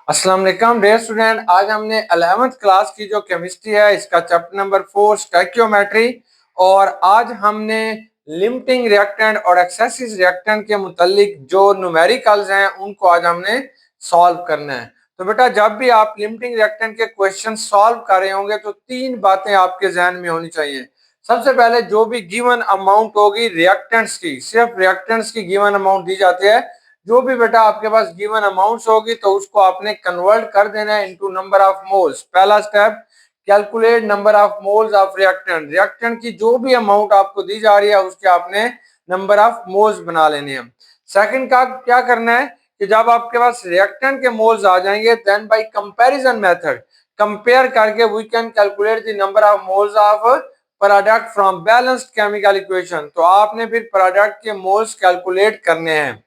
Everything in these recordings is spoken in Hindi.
अस्सलाम वालेकुम डियर स्टूडेंट। आज हमने 11th क्लास की जो केमिस्ट्री है इसका चैप्टर नंबर 4 स्टोइकियोमेट्री और आज हमने लिमिटिंग रिएक्टेंट और एक्सेसिव रिएक्टेंट के मुतालिक जो न्यूमेरिकल्स हैं उनको आज हमने सॉल्व करना है। तो बेटा जब भी आप लिमिटिंग रिएक्टेंट के क्वेश्चन सॉल्व कर रहे होंगे तो तीन बातें आपके जहन में होनी चाहिए। सबसे पहले जो भी गिवन अमाउंट होगी रिएक्टेंट्स की, सिर्फ रिएक्टेंट्स की गिवन अमाउंट दी जाती है। जो भी बेटा आपके पास गिवन अमाउंट्स होगी तो उसको आपने कन्वर्ट कर देना है इनटू नंबर ऑफ मोल्स। पहला step, calculate number of moles of reactant. Reactant की जो भी अमाउंट आपको दी जा रही है उसके आपने नंबर ऑफ मोल्स बना लेने हैं। सेकंड का क्या करना है कि जब आपके पास रिएक्टेंट के मोल्स आ जाएंगे then by comparison method compare करके we can calculate the number of moles of product from balanced chemical equation. तो आपने फिर प्रोडक्ट के मोल्स कैलकुलेट करने हैं।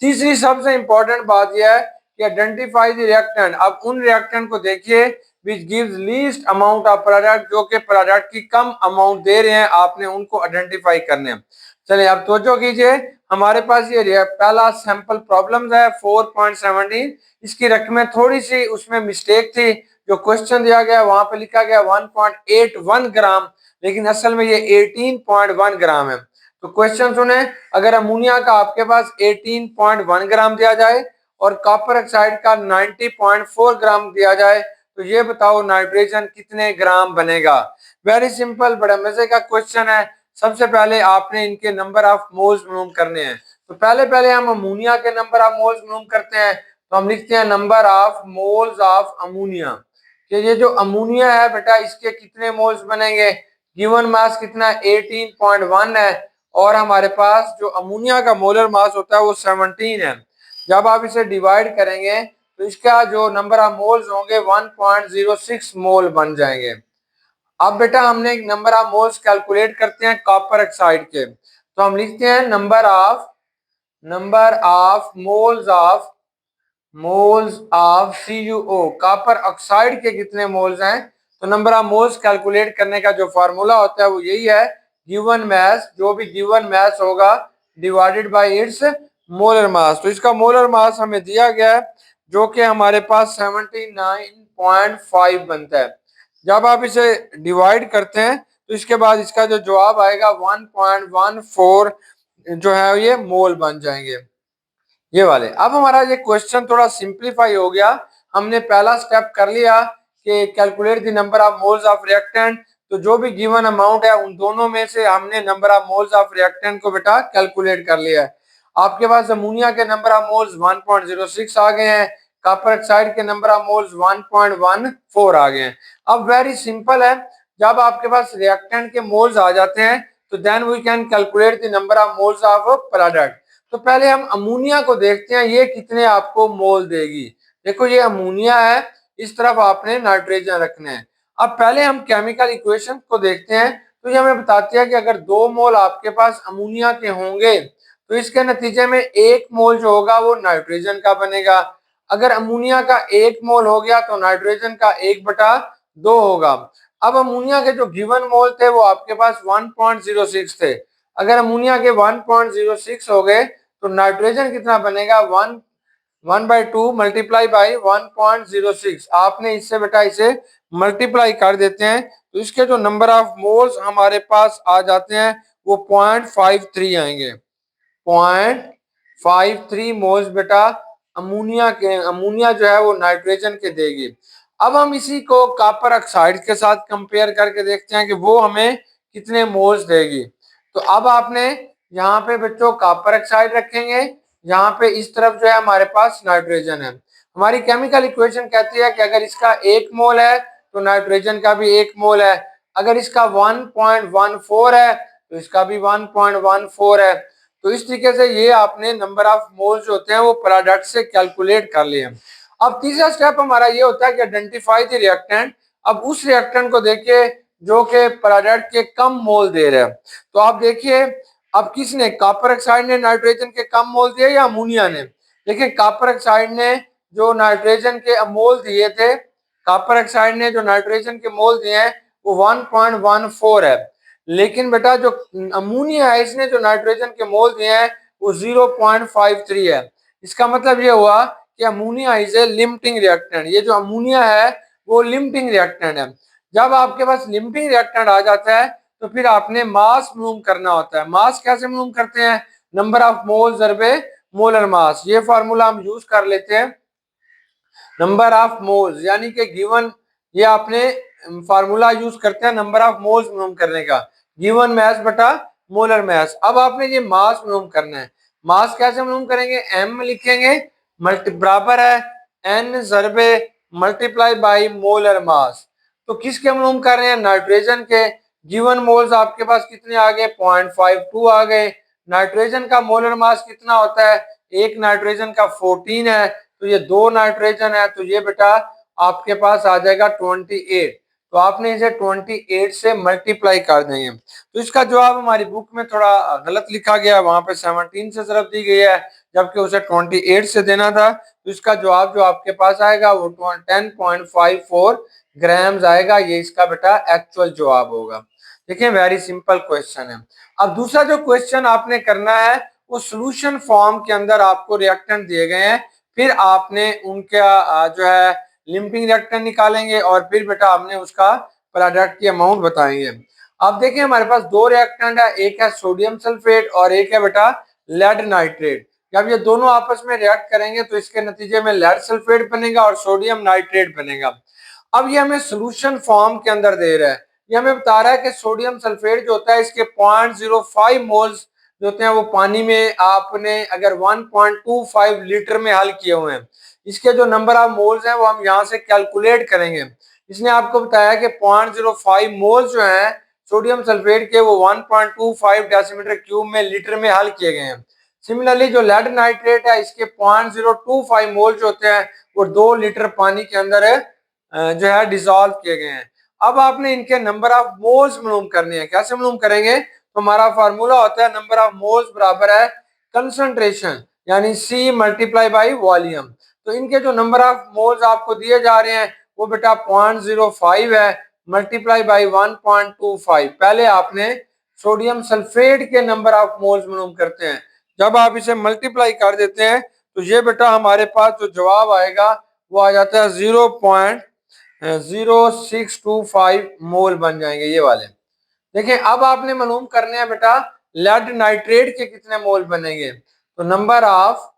तीसरी सबसे इंपॉर्टेंट बात यह है कि आइडेंटिफाई द रिएक्टेंट। अब उन रिएक्टेंट को देखिए which gives least amount of product, जो कि प्रोडक्ट की कम अमाउंट दे रहे हैं, आपने उनको आइडेंटिफाई करने हैं। चलिए अब तवज्जो कीजिए, हमारे पास ये पहला सैंपल प्रॉब्लम है 4.17। इसकी रकमें थोड़ी सी उसमें मिस्टेक थी, जो क्वेश्चन दिया गया वहां पे लिखा गया 1.81 ग्राम, लेकिन असल में ये 18.1 ग्राम है। तो क्वेश्चन सुने, अगर अमोनिया का आपके पास 18.1 ग्राम दिया जाए और कॉपर ऑक्साइड का 90.4 ग्राम दिया जाए तो ये बताओ नाइट्रोजन कितने ग्राम बनेगा। वेरी सिंपल, बड़ा मजे का क्वेश्चन है। सबसे पहले आपने इनके नंबर ऑफ मोल्स मालूम करने हैं। तो पहले हम अमोनिया के नंबर ऑफ मोल्स मालूम करते हैं। तो हम लिखते हैं number of moles of ammonia, कि ये जो अमोनिया है बेटा इसके कितने मोल्स बनेंगे। गिवन मास कितना 18.1 है और हमारे पास जो अमोनिया का मोलर मास होता है वो 17 है। जब आप इसे डिवाइड करेंगे तो इसका जो नंबर ऑफ मोल्स होंगे 1.06 मोल बन जाएंगे। अब बेटा हमने नंबर ऑफ मोल्स कैलकुलेट करते हैं कॉपर ऑक्साइड के। तो हम लिखते हैं number of moles of CuO, copper oxide के कितने मोल्स हैं। तो नंबर ऑफ मोल्स कैलकुलेट करने का जो फार्मूला होता है वो यही है, गिवन मैस, जो भी गिवन मैस होगा divided by it's molar mass. तो इसका मोलर मास हमें दिया गया है जो कि हमारे पास 79.5 बनता है। जब आप इसे डिवाइड करते हैं तो इसके बाद इसका जो जवाब आएगा 1.14 जो है ये मोल बन जाएंगे, ये वाले। अब हमारा ये क्वेश्चन थोड़ा सिंप्लीफाई हो गया। हमने पहला स्टेप कर लिया कि calculate the number of moles of reactant. तो जो भी गिवन अमाउंट है उन दोनों में से हमने number of moles of reactant को बेटा कैलकुलेट कर लिया है। आपके पास अमोनिया के नंबर ऑफ मोल्स 1.06 आ गए हैं, कॉपर ऑक्साइड के नंबर ऑफ मोल्स 1.14 आ गए हैं। अब वेरी सिंपल है, जब आपके पास रिएक्टेंट के मोल्स आ जाते हैं तो then we can calculate the number of moles of product. तो पहले हम अमोनिया को देखते हैं ये कितने आपको मोल देगी। देखो ये अमोनिया है, इस तरफ आपने नाइट्रोजन रखना है। अब पहले हम केमिकल इक्वेशन को देखते हैं। तो ये हमें बताती है कि अगर 2 मोल आपके पास अमोनिया के होंगे तो इसके नतीजे में 1 मोल जो होगा वो नाइट्रोजन का बनेगा। अगर अमोनिया का 1 मोल हो गया तो नाइट्रोजन का 1/2 होगा। अब अमोनिया के जो गिवन मोल थे वो आपके पास 1.06 थे। अगर अमोनिया के 1.06 हो गए तो नाइट्रोजन कितना बनेगा, 1/2 मल्टीप्लाई बाई 1.06। आपने इससे बेटा इसे मल्टीप्लाई कर देते हैं तो इसके जो नंबर ऑफ मोल्स हमारे पास आ जाते हैं वो 0.53 आएंगे। 0.53 मोल्स बेटा अमोनिया जो है वो नाइट्रोजन के देगी। अब हम इसी को कॉपर ऑक्साइड के साथ कंपेयर करके देखते हैं कि वो हमें कितने मोल्स देगी। तो अब आपने यहाँ पे बच्चों कॉपर ऑक्साइड रखेंगे, यहाँ पे इस तरफ जो है हमारे पास नाइट्रोजन है। हमारी केमिकल इक्वेशन कहती है कि अगर इसका 1 मोल है तो नाइट्रोजन का भी 1 मोल है। अगर इसका 1.14 है तो इसका भी 1.14 है। तो इस तरीके से ये आपने नंबर ऑफ मोल्स होते हैं वो प्रोडक्ट से कैलकुलेट कर लिए। अब तीसरा स्टेप हमारा ये होता है कि आइडेंटिफाई द रिएक्टेंट। अब उस रिएक्टेंट को देखिए जो कि प्रोडक्ट के कम मोल दे रहे हैं। तो आप देखिए अब किसने, कॉपर ऑक्साइड ने नाइट्रोजन के कम मोल दिए या अमोनिया ने। देखिए कॉपर ऑक्साइड ने जो नाइट्रोजन के मोल दिए थे, कॉपर ऑक्साइड ने जो नाइट्रोजन के मोल दिए हैं वो 1.14 है। लेकिन बेटा जो अमोनिया है इसने जो नाइट्रोजन के मोल दिए हैं वो 0.53 है। इसका मतलब ये हुआ कि ammonia is a limiting reactant. ये जो अमोनिया है वो लिमिटिंग रिएक्टेंट है। जब आपके पास लिमिटिंग रिएक्टेंट आ जाता है तो फिर आपने मास मालूम करना होता है। मास कैसे मालूम करते हैं? नंबर ऑफ मोल ज़रबे मोलर मास। ये फार्मूला हम यूज कर लेते हैं, नंबर ऑफ मोल्स, यानी कि गिवन, ये आपने फार्मूला यूज करते हैं नंबर ऑफ मोल्स मालूम करने का, गिवन मास बटा मोलर मास। अब आपने ये मास मालूम करना है। मास कैसे मालूम करेंगे? एम लिखेंगे मल्टी बराबर है एन ज़रबे मल्टीप्लाई बाई मोलर मास। तो किसके मालूम कर रहे हैं? नाइट्रोजन के। गिवन मोल्स आपके पास कितने आ गए? 0.52 आ गए। नाइट्रोजन का मोलर मास कितना होता है? एक नाइट्रोजन का 14 है, तो ये दो नाइट्रोजन है, तो ये बेटा आपके पास आ जाएगा 28। तो आपने इसे 28 से मल्टीप्लाई कर देंगे। तो इसका जवाब हमारी बुक में थोड़ा गलत लिखा गया, वहां पे 17 से ज़रब दी गई है, जबकि उसे 28 से देना था। तो इसका जवाब जो आपके पास आएगा वो 10.54 ग्राम्स आएगा। ये इसका बेटा एक्चुअल जवाब होगा। देखिए वेरी सिंपल क्वेश्चन है। अब दूसरा जो क्वेश्चन आपने करना है वो सोल्यूशन फॉर्म के अंदर आपको रिएक्टेंट दिए गए हैं, फिर आपने उनका जो है लिमिटिंग रिएक्टेंट निकालेंगे और फिर बेटा हमने उसका प्रोडक्ट की अमाउंट बताएंगे। अब देखिए हमारे पास दो रिएक्टेंट है, एक है सोडियम सल्फेट और एक है बेटा लेड नाइट्रेट। जब ये दोनों आपस में रिएक्ट करेंगे तो इसके नतीजे में लेड सल्फेट बनेगा और सोडियम नाइट्रेट बनेगा। अब ये हमें सोल्यूशन फॉर्म के अंदर दे रहा है। ये हमें बता रहा है कि सोडियम सल्फेट जो होता है इसके 0.05 मोल्स जो होते हैं वो पानी में आपने अगर 1.25 लीटर में हल किए हुए हैं। इसके जो नंबर ऑफ मोल्स हैं वो हम यहाँ से कैलकुलेट करेंगे। इसने आपको बताया कि 0.05 मोल्स जो हैं सोडियम सल्फेट के वो 1.25 डेसीमीटर क्यूब में लीटर में हल किए गए हैं। सिमिलरली जो लेड नाइट्रेट है इसके 0.025 मोल्स होते हैं वो 2 लीटर पानी के अंदर जो है डिसॉल्व किए गए हैं। अब आपने इनके नंबर ऑफ मोल्स मालूम करने हैं। कैसे मालूम करेंगे? तो हमारा फार्मूला होता है नंबर ऑफ मोल्स बराबर है कंसंट्रेशन यानी C मल्टीप्लाई बाई वॉल्यूम। तो इनके जो नंबर ऑफ मोल्स आपको दिए जा रहे हैं वो बेटा 0.05 है मल्टीप्लाई बाई 1.25। पहले आपने सोडियम सल्फेट के नंबर ऑफ मोल्स मालूम करते हैं। जब आप इसे मल्टीप्लाई कर देते हैं तो ये बेटा हमारे पास जो जवाब आएगा वो आ जाता है 0.0625 मोल बन जाएंगे ये वाले। देखिए अब आपने मालूम करने हैं बेटा लेड नाइट्रेट के कितने मोल बनेंगे। तो number of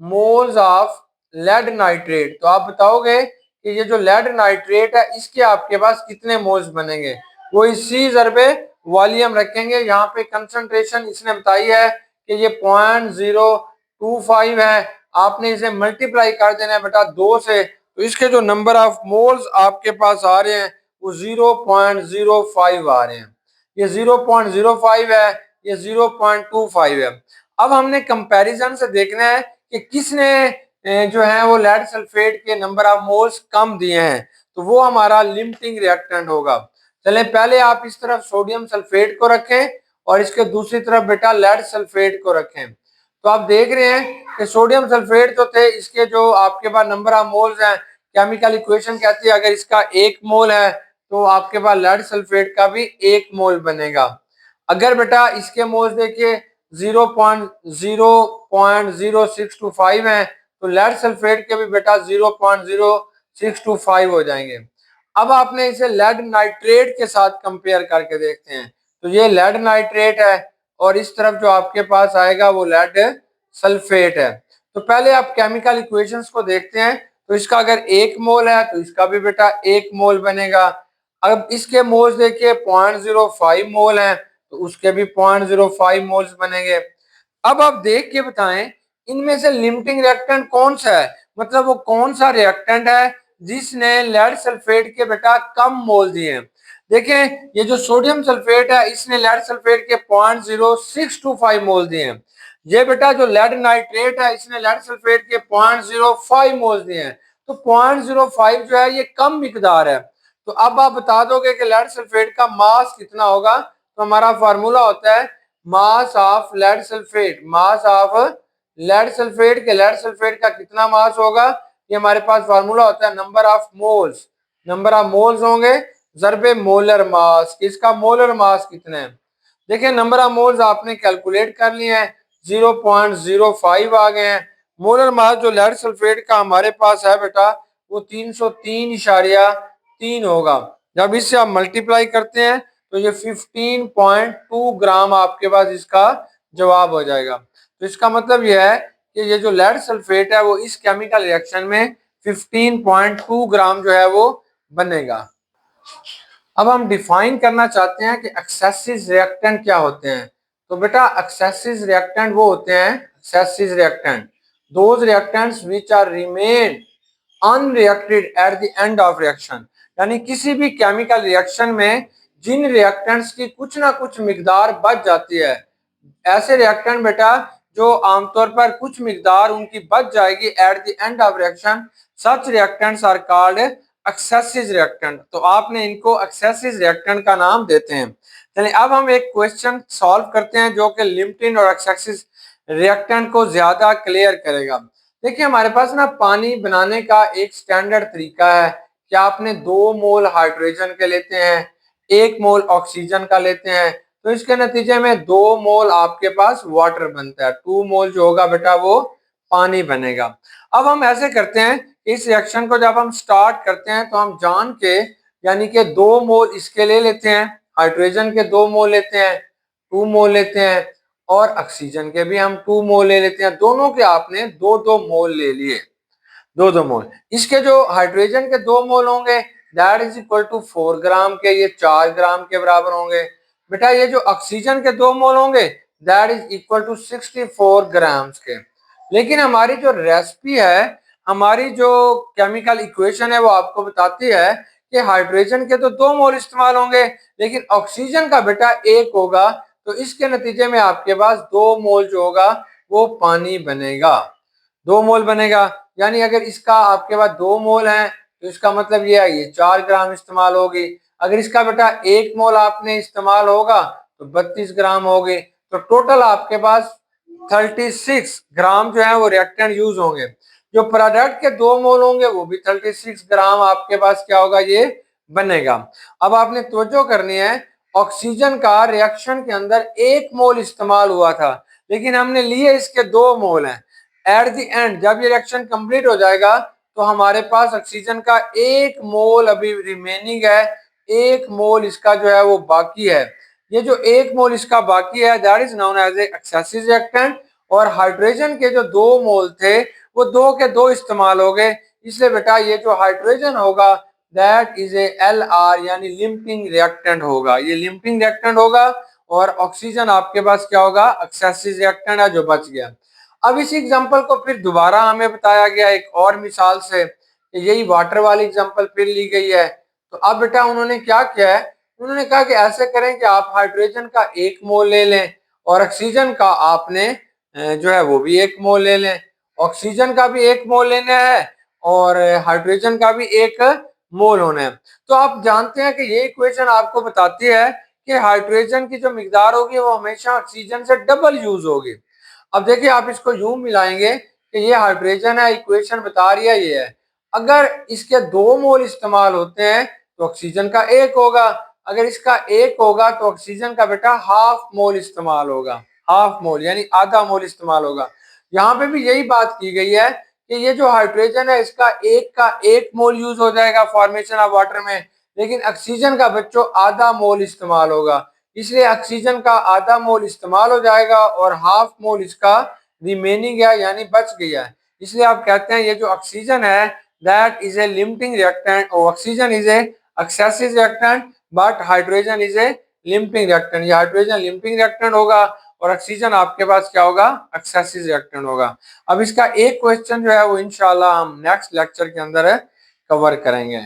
moles of lead nitrate, तो आप बताओगे कि ये जो लेड नाइट्रेट है इसके आपके पास कितने मोल्स बनेंगे। वो C ज़रबे वॉल्यूम रखेंगे। यहाँ पे कंसंट्रेशन इसने बताई है कि ये 0.025 है। आपने इसे मल्टीप्लाई कर देना है बेटा 2 से, तो इसके जो नंबर ऑफ मोल्स आपके पास आ रहे हैं वो 0.05 आ रहे हैं। ये 0.05 है, ये 0.25 है। अब हमने कंपैरिजन से देखना है कि किसने जो है वो लेड सल्फेट के नंबर ऑफ मोल्स कम दिए हैं, तो वो हमारा लिमिटिंग रिएक्टेंट होगा। चले पहले आप इस तरफ सोडियम सल्फेट को रखें और इसके दूसरी तरफ बेटा लेड सल्फेट को रखें। तो आप देख रहे हैं कि सोडियम सल्फेट जो थे इसके जो आपके पास नंबर ऑफ मोल्स हैं, केमिकल इक्वेशन कहती है अगर इसका 1 मोल है तो आपके पास लेड सल्फेट का भी 1 मोल बनेगा। अगर बेटा इसके मोल्स देखिए 0.0625 है तो लेड सल्फेट के भी बेटा 0.0625 हो जाएंगे। अब आपने इसे लेड नाइट्रेट के साथ कंपेयर करके देखते हैं। तो ये लेड नाइट्रेट है और इस तरफ जो आपके पास आएगा वो लेड सल्फेट है। तो पहले आप केमिकल इक्वेशंस को देखते हैं। तो इसका अगर 1 मोल है तो इसका भी बेटा 1 मोल बनेगा। अब इसके मोल्स देखिए 0.05 मोल है तो उसके भी 0.05 मोल्स बनेंगे। अब आप देख के बताएं इनमें से लिमिटिंग रिएक्टेंट कौन सा है, मतलब वो कौन सा रिएक्टेंट है जिसने लेड सल्फेट के बेटा कम मोल दिए हैं। देखें ये जो सोडियम सल्फेट है इसने लेड सल्फेट के 0.0625 मोल दिए हैं। ये बेटा जो लेड नाइट्रेट है इसने लेड सल्फेट के 0.05 मोल दिए हैं। तो 0.05 जो है ये कम मिकदार है। तो अब आप बता दोगे कि लेड सल्फेट का मास कितना होगा। तो हमारा फार्मूला होता है mass of lead sulphate, mass of lead sulphate के लेड सल्फेट का कितना मास होगा। ये हमारे पास फार्मूला होता है number of moles, number of moles होंगे ज़रबे मोलर मास। किसका मोलर मास कितना है। देखिए नंबर ऑफ मोल्स आपने कैलकुलेट कर लिए हैं 0.05 आ गए हैं। मोलर मास जो लेड सल्फेट का हमारे पास है बेटा वो 303.3 होगा। जब इससे आप मल्टीप्लाई करते हैं तो ये 15.2 ग्राम आपके पास इसका जवाब हो जाएगा। तो इसका मतलब यह है कि ये जो लेड सल्फेट है वो इस केमिकल रिएक्शन में 15.2 ग्राम जो है वो बनेगा। अब हम डिफाइन करना चाहते हैं कि एक्सेसिव रिएक्टेंट क्या होते हैं। तो बेटा एक्सेसिव रिएक्टेंट वो होते हैं, excessive reactant those reactants which are remain unreacted at the end of reaction. यानी किसी भी केमिकल रिएक्शन में जिन रिएक्टेंट्स की कुछ ना कुछ मिकदार बच जाती है, ऐसे रिएक्टेंट बेटा जो आमतौर पर कुछ मिकदार उनकी बच जाएगी at the end of reaction, such reactants are called excessive reactant. तो आपने इनको एक्सेसिव रिएक्टेंट का नाम देते हैं। चलिए अब हम एक क्वेश्चन सॉल्व करते हैं जो कि लिमिटिंग और एक्सेसिव रिएक्टेंट को ज्यादा क्लियर करेगा। देखिए हमारे पास ना पानी बनाने का एक स्टैंडर्ड तरीका है कि आपने 2 मोल हाइड्रोजन के लेते हैं, 1 मोल ऑक्सीजन का लेते हैं, तो इसके नतीजे में 2 मोल आपके पास वाटर बनता है, 2 मोल जो होगा बेटा वो पानी बनेगा। अब हम ऐसे करते हैं, इस रिएक्शन को जब हम स्टार्ट करते हैं तो हम जान के यानी कि 2 मोल इसके ले लेते हैं, हाइड्रोजन के 2 मोल लेते हैं, 2 मोल लेते हैं, और ऑक्सीजन के भी हम 2 मोल ले लेते हैं। दोनों के आपने 2-2 मोल ले लिए, 2-2 मोल। इसके जो हाइड्रोजन के 2 मोल होंगे दैट इज इक्वल टू 4 ग्राम के, ये 4 ग्राम के बराबर होंगे। बेटा ये जो ऑक्सीजन के 2 मोल होंगे that is equal to 64 grams के। लेकिन हमारी जो रेसिपी है, हमारी जो केमिकल इक्वेशन है वो आपको बताती है कि हाइड्रोजन के तो 2 मोल इस्तेमाल होंगे लेकिन ऑक्सीजन का बेटा 1 होगा, तो इसके नतीजे में आपके पास 2 मोल जो होगा वो पानी बनेगा, 2 मोल बनेगा। यानी अगर इसका आपके पास 2 मोल है तो इसका मतलब ये है ये 4 ग्राम इस्तेमाल होगी। अगर इसका बेटा 1 मोल आपने इस्तेमाल होगा तो 32 ग्राम होगी। तो टोटल आपके पास 36 ग्राम जो है वो रिएक्टेंट यूज होंगे। जो प्रोडक्ट के 2 मोल होंगे वो भी 36 ग्राम आपके पास क्या होगा ये बनेगा। अब आपने तवज्जो करनी है, ऑक्सीजन का रिएक्शन के अंदर 1 मोल इस्तेमाल हुआ था लेकिन हमने लिए इसके 2 मोल हैं। एट द एंड जब ये रिएक्शन कंप्लीट हो जाएगा तो हमारे पास ऑक्सीजन का 1 मोल अभी रिमेनिंग है, 1 मोल इसका जो है वो बाकी है। ये जो 1 मोल इसका बाकी है that is known as a excessive reactant. और हाइड्रोजन के जो 2 मोल थे वो 2 के 2 इस्तेमाल हो गए, इसलिए बेटा ये जो हाइड्रोजन होगा दैट इज ए LR यानी लिमिटिंग रिएक्टेंट होगा, ये लिमिटिंग रिएक्टेंट होगा। और ऑक्सीजन आपके पास क्या होगा एक्सेसिव रिएक्टेंट है जो बच गया। अब इस एग्जांपल को फिर दोबारा हमें बताया गया एक और मिसाल से, यही वाटर वाली एग्जांपल फिर ली गई है। तो अब बेटा उन्होंने क्या किया है, उन्होंने कहा कि ऐसे करें कि आप हाइड्रोजन का 1 मोल ले लें और ऑक्सीजन का आपने जो है वो भी 1 मोल ले लें। ऑक्सीजन का भी 1 मोल लेना है और हाइड्रोजन का भी 1 मोल होना है। तो आप जानते हैं कि ये इक्वेशन आपको बताती है कि हाइड्रोजन की जो मिकदार होगी वो हमेशा ऑक्सीजन से डबल यूज होगी। अब देखिए आप इसको यूं मिलाएंगे कि ये हाइड्रोजन है, इक्वेशन बता रही है ये है, अगर इसके 2 मोल इस्तेमाल होते हैं तो ऑक्सीजन का 1 होगा, अगर इसका 1 होगा तो ऑक्सीजन का बेटा हाफ मोल इस्तेमाल होगा, हाफ मोल यानी आधा मोल इस्तेमाल होगा। यहाँ पे भी यही बात की गई है कि ये जो हाइड्रोजन है इसका 1 मोल यूज हो जाएगा फॉर्मेशन ऑफ वाटर में, लेकिन ऑक्सीजन का बच्चों आधा मोल इस्तेमाल होगा, इसलिए ऑक्सीजन का आधा मोल इस्तेमाल हो जाएगा और हाफ मोल इसका रिमेनिंग है यानी बच गया है। इसलिए आप कहते हैं ये जो ऑक्सीजन है that is a limiting reactant और oxygen is a excessive reactant but hydrogen is a limiting reactant. ये हाइड्रोजन लिमिटिंग रिएक्टेंट होगा और ऑक्सीजन आपके पास क्या होगा एक्सेसिव रिएक्टेंट होगा। अब इसका एक क्वेश्चन जो है वो इंशाल्लाह हम नेक्स्ट लेक्चर के अंदर कवर करेंगे।